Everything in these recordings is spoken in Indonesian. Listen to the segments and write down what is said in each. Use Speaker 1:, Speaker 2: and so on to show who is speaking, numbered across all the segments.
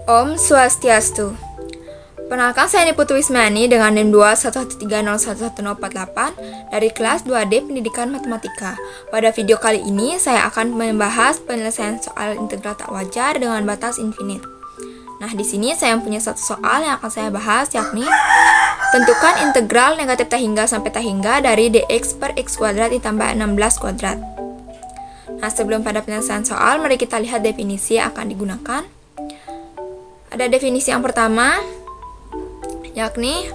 Speaker 1: Om Swastiastu. Perkenalkan, saya Niputu Wismani dengan NIM 211301148 dari kelas 2D Pendidikan Matematika. Pada video kali ini, saya akan membahas penyelesaian soal integral tak wajar dengan batas infinite. Nah, di sini saya punya satu soal yang akan saya bahas, yakni tentukan integral negatif tak hingga sampai tak hingga dari dx per x kuadrat ditambah 16 kuadrat. Nah, sebelum pada penyelesaian soal, mari kita lihat definisi yang akan digunakan. Ada definisi yang pertama, yakni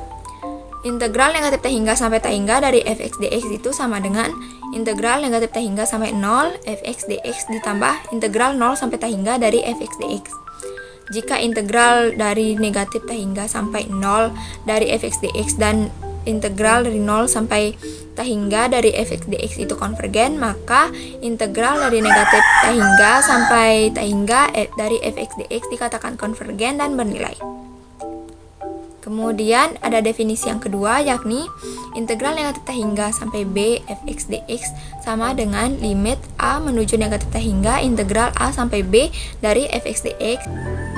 Speaker 1: integral negatif tak hingga sampai tak hingga dari fx dx itu sama dengan integral negatif tak hingga sampai 0 fx dx ditambah integral 0 sampai tak hingga dari fx dx. Jika integral dari negatif tak hingga sampai 0 dari fx dx dan integral dari 0 sampai tak hingga dari fx dx itu konvergen, maka integral dari negatif tak hingga sampai tak hingga dari fx dx dikatakan konvergen dan bernilai. Kemudian ada definisi yang kedua, yakni integral negatif tak hingga sampai b fx dx sama dengan limit a menuju negatif tak hingga integral a sampai b dari fx dx.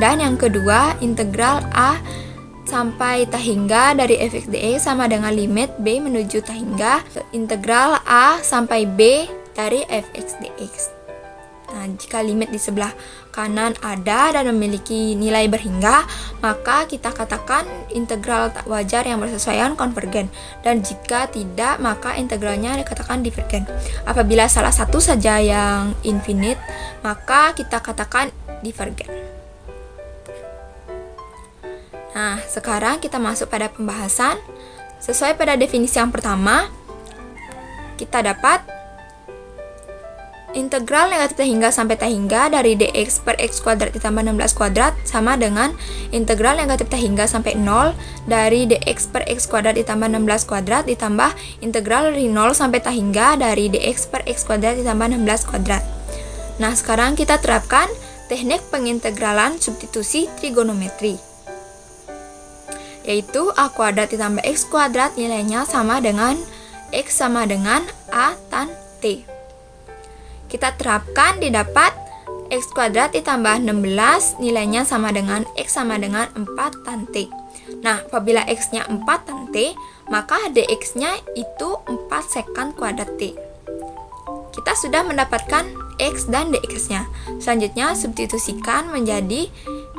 Speaker 1: Dan yang kedua, integral a sampai tak hingga dari fx dx sama dengan limit b menuju tak hingga integral a sampai b dari fx dx. Nah, jika limit di sebelah kanan ada dan memiliki nilai berhingga, maka kita katakan integral tak wajar yang bersesuaian konvergen, dan jika tidak, maka integralnya dikatakan divergen. Apabila salah satu saja yang infinite, maka kita katakan divergen. Nah, sekarang kita masuk pada pembahasan. Sesuai pada definisi yang pertama, kita dapat integral negatif tak hingga sampai tak hingga dari dx per x kuadrat ditambah 16 kuadrat sama dengan integral negatif tak hingga sampai 0 dari dx per x kuadrat ditambah 16 kuadrat ditambah integral dari 0 sampai tak hingga dari dx per x kuadrat ditambah 16 kuadrat. Nah, sekarang kita terapkan teknik pengintegralan substitusi trigonometri, yaitu a kuadrat ditambah x kuadrat nilainya sama dengan x sama dengan a tan t. Kita terapkan, didapat x kuadrat ditambah 16 nilainya sama dengan x sama dengan 4 tan t. Nah, apabila x-nya 4 tan t, maka dx-nya itu 4 sekant kuadrat t. Kita sudah mendapatkan x dan dx-nya. Selanjutnya, substitusikan menjadi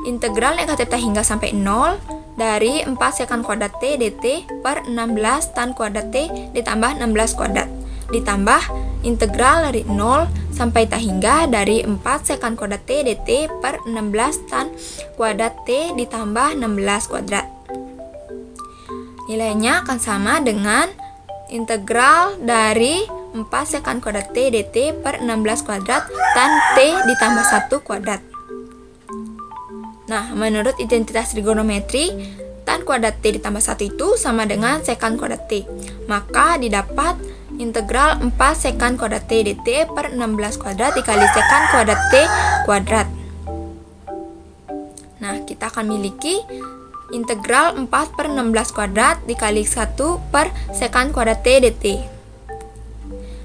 Speaker 1: integral negatif tak hingga sampai 0 dari 4 sekant kuadrat t dt per 16 tan kuadrat t ditambah 16 kuadrat ditambah integral dari 0 sampai tak hingga dari 4 sekant kuadrat t dt per 16 tan kuadrat t ditambah 16 kuadrat. Nilainya akan sama dengan integral dari 4 sekant kuadrat t dt per 16 kuadrat tan t ditambah 1 kuadrat. Nah, menurut identitas trigonometri, tan kuadrat t ditambah 1 itu sama dengan sekant kuadrat t. Maka didapat integral 4 sekant kuadrat t dt per 16 kuadrat dikali sekant kuadrat t kuadrat. Nah, kita akan miliki integral 4 per 16 kuadrat dikali 1 per sekant kuadrat t dt.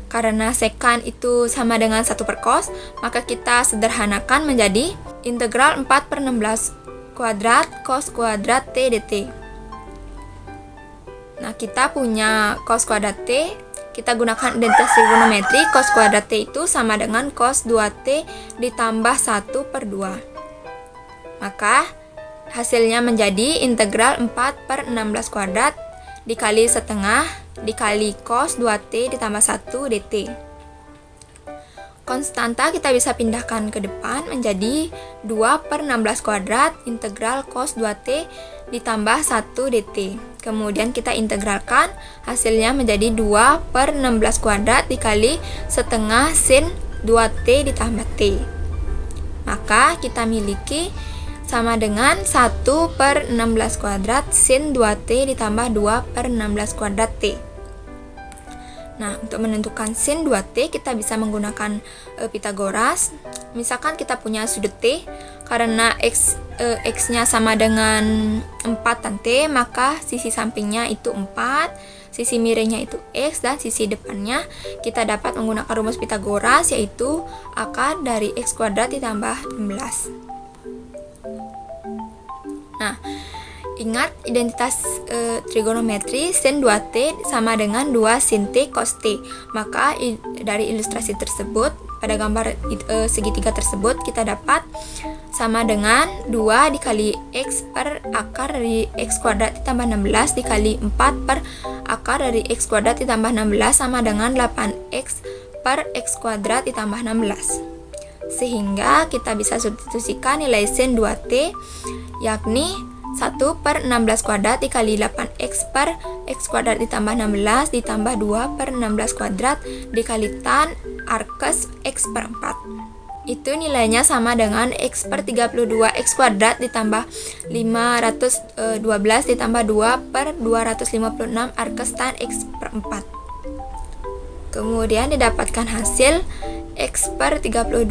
Speaker 1: Karena sekant itu sama dengan 1 per cos, maka kita sederhanakan menjadi integral 4 per 16 kuadrat cos kuadrat t dt. Nah, kita punya cos kuadrat t, kita gunakan identitas trigonometri, cos kuadrat t itu sama dengan cos 2t ditambah 1 per 2. Maka hasilnya menjadi integral 4 per 16 kuadrat dikali setengah dikali cos 2t ditambah 1 dt. Konstanta kita bisa pindahkan ke depan menjadi 2 per 16 kuadrat integral cos 2t ditambah 1 dt. Kemudian kita integralkan, hasilnya menjadi 2 per 16 kuadrat dikali setengah sin 2t ditambah t. Maka kita miliki sama dengan 1 per 16 kuadrat sin 2t ditambah 2 per 16 kuadrat t. Nah, untuk menentukan sin 2t kita bisa menggunakan Pitagoras. Misalkan kita punya sudut t, karena x-nya sama dengan 4 tan t, maka sisi sampingnya itu 4, sisi miringnya itu x, dan sisi depannya kita dapat menggunakan rumus Pitagoras, yaitu akar dari x kuadrat ditambah 16. Nah, ingat identitas trigonometri sin 2t sama dengan 2 sin t cos t. Maka dari ilustrasi tersebut, pada gambar segitiga tersebut kita dapat sama dengan 2 dikali x per akar dari x kuadrat ditambah 16 dikali 4 per akar dari x kuadrat ditambah 16 sama dengan 8x per x kuadrat ditambah 16. Sehingga kita bisa substitusikan nilai sin 2t yakni 1 per 16 kuadrat dikali 8x per x kuadrat ditambah 16 ditambah 2 per 16 kuadrat dikali tan arkes x per 4. Itu nilainya sama dengan x per 32 x kuadrat ditambah 512 ditambah 2 per 256 arkes tan x per 4. Kemudian didapatkan hasil x per 32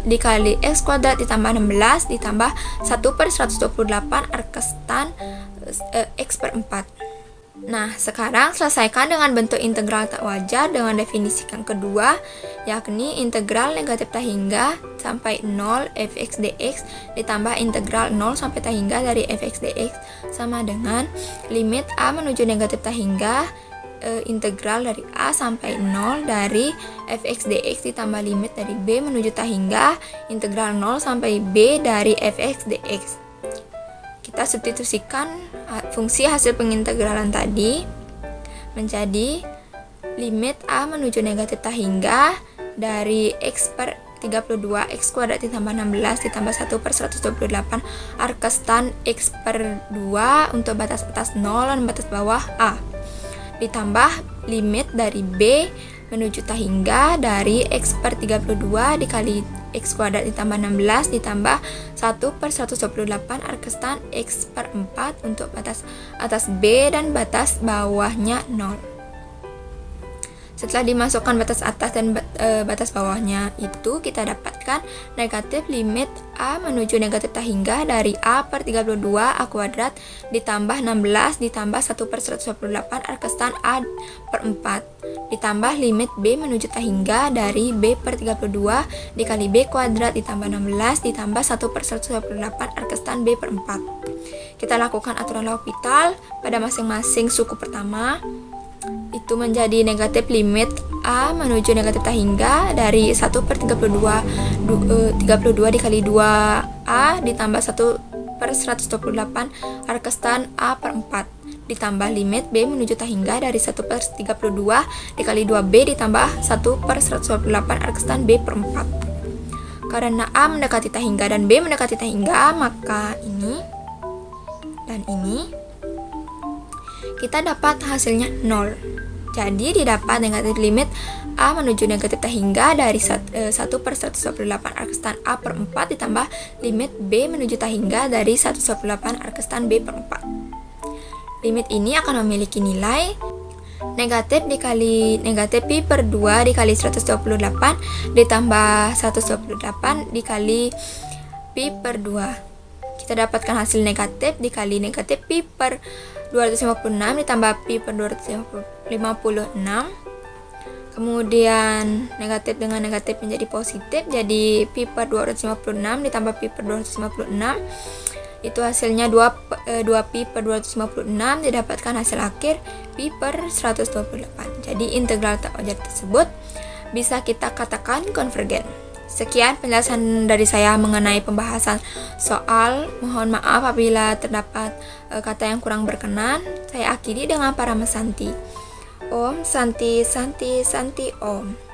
Speaker 1: dikali x kuadrat ditambah 16 ditambah 1 per 128 arkes tan x per 4. Nah, sekarang selesaikan dengan bentuk integral tak wajar dengan definisi yang kedua, yakni integral negatif tak hingga sampai 0 fx dx ditambah integral 0 sampai tak hingga dari fx dx sama dengan limit a menuju negatif tak hingga integral dari a sampai 0 dari fx dx ditambah limit dari b menuju tak hingga integral 0 sampai b dari fx dx. Kita substitusikan fungsi hasil pengintegralan tadi menjadi limit a menuju negatif tak hingga dari x per 32 x kuadrat ditambah 16 ditambah 1 per 128 arkes tan x per 2 untuk batas atas 0 dan batas bawah a ditambah limit dari b menuju tak hingga dari x per 32 dikali x kuadrat ditambah 16 ditambah 1 per 128 arkes tan x per 4 untuk batas atas b dan batas bawahnya 0. Setelah dimasukkan batas atas dan batas bawahnya itu, kita dapatkan negatif limit a menuju negatif tak hingga dari a per 32 a kuadrat ditambah 16 ditambah 1 per 128 arkes tan a per 4 ditambah limit b menuju tak hingga dari b per 32 dikali b kuadrat ditambah 16 ditambah 1 per 128 arkes tan b per 4. Kita lakukan aturan L'Hopital pada masing-masing suku pertama. Itu menjadi negatif limit a menuju negatif tak hingga dari 1 per 32 dikali 2a ditambah 1 per 128 arkes tan a per 4 ditambah limit b menuju tak hingga dari 1 per 32 dikali 2b ditambah 1 per 128 arkes tan b per 4. Karena a mendekati tak hingga dan b mendekati tak hingga, maka ini dan ini kita dapat hasilnya 0. Jadi didapat negatif limit a menuju negatif tak hingga dari 1 per 128 arkes tan a per 4 ditambah limit b menuju tak hingga dari 128 arkes tan b per 4. Limit ini akan memiliki nilai negatif dikali negatif pi per 2 dikali 128 ditambah 128 dikali pi per 2. Kita dapatkan hasil negatif dikali negatif pi per 256 ditambah pi per 256. Kemudian negatif dengan negatif menjadi positif, jadi pi per 256 ditambah pi per 256. Itu hasilnya 2 pi per 256, didapatkan hasil akhir pi per 128. Jadi integral tak wajar tersebut bisa kita katakan konvergen. Sekian penjelasan dari saya mengenai pembahasan soal. Mohon maaf apabila terdapat kata yang kurang berkenan. Saya akhiri dengan Paramasanti. Om Santi Santi Santi Om.